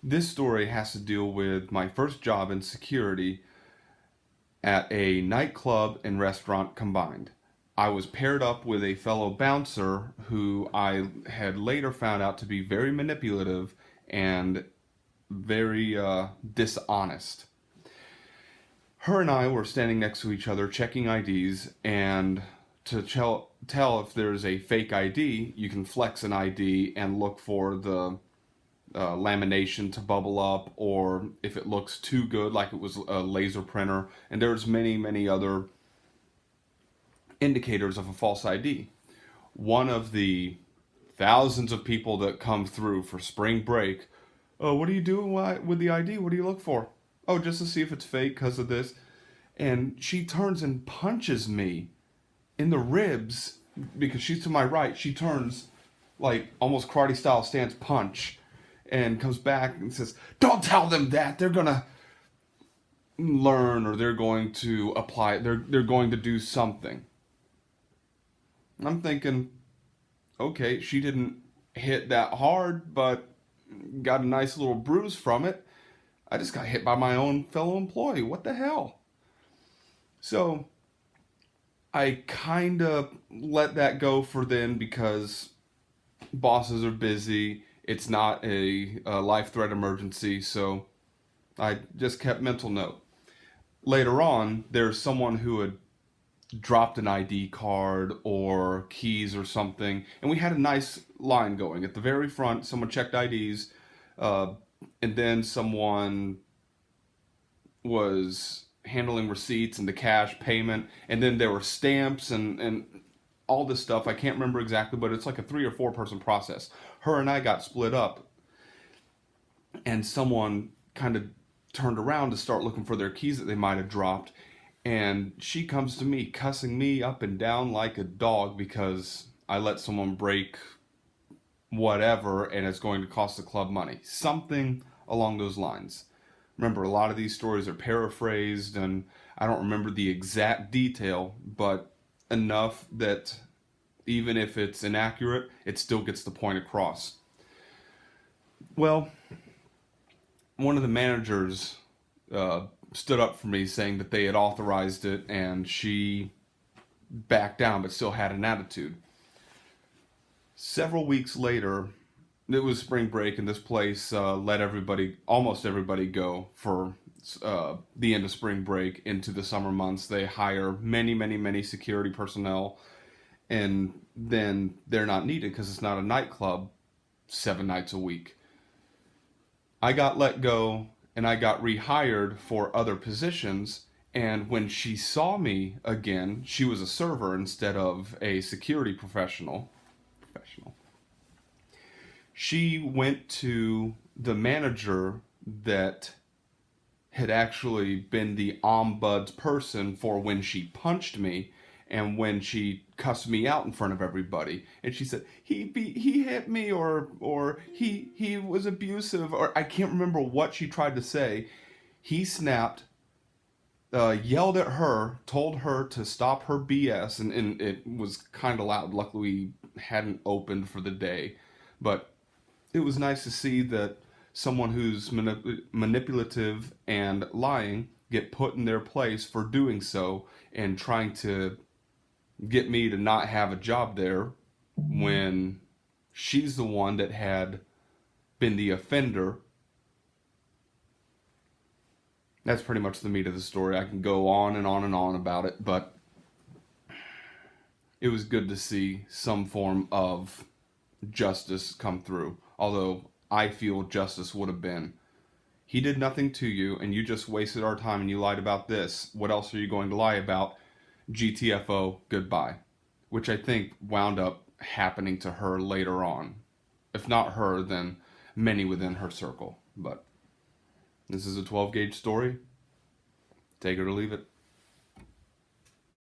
This story has to deal with my first job in security at a nightclub and restaurant combined. I was paired up with a fellow bouncer who I had later found out to be very manipulative and very dishonest. Her and I were standing next to each other checking IDs, and to tell if there's a fake ID, you can flex an ID and look for the lamination to bubble up, or if it looks too good, like it was a laser printer. And there's many other indicators of a false ID. One of the thousands of people that come through for spring break, oh, what are you doing with the ID? What do you look for? Oh, just to see if it's fake because of this. And she turns and punches me in the ribs because she's to my right. She turns like almost karate style stance punch and comes back and says, "Don't tell them that. They're gonna learn, or they're going to apply it. They're going to do something." I'm thinking, okay, she didn't hit that hard, but got a nice little bruise from it. I just got hit by my own fellow employee. What the hell? So I kind of let that go for then because bosses are busy. It's not a life threat emergency, so I just kept mental note. Later on, there's someone who had dropped an ID card or keys or something, and we had a nice line going. At the very front, someone checked IDs, uh, and then someone was handling receipts and the cash payment, and then there were stamps and all this stuff. I can't remember exactly, but it's like a 3 or 4 person process. Her and I got split up, and someone kind of turned around to start looking for their keys that they might have dropped. And she comes to me, cussing me up and down like a dog because I let someone break whatever and it's going to cost the club money. Something along those lines. Remember, a lot of these stories are paraphrased and I don't remember the exact detail, but enough that even if it's inaccurate, it still gets the point across. Well, one of the managers stood up for me saying that they had authorized it and she backed down but still had an attitude. Several weeks later, it was spring break and this place let almost everybody go for the end of spring break into the summer months. They hire many security personnel, and then they're not needed because it's not a nightclub 7 nights a week. I got let go and I got rehired for other positions. And when she saw me again, she was a server instead of a security professional. She went to the manager that had actually been the ombuds person for when she punched me and when she cussed me out in front of everybody. And she said, he hit me, or he was abusive, or I can't remember what she tried to say. He snapped, yelled at her, told her to stop her BS, and it was kind of loud. Luckily, we hadn't opened for the day, but it was nice to see that someone who's manipulative and lying get put in their place for doing so and trying to get me to not have a job there when she's the one that had been the offender. That's pretty much the meat of the story. I can go on and on and on about it, but it was good to see some form of justice come through. Although I feel justice would have been, he did nothing to you and you just wasted our time and you lied about this. What else are you going to lie about? GTFO, goodbye. Which I think wound up happening to her later on. If not her, then many within her circle. But this is a 12 gauge story. Take it or leave it.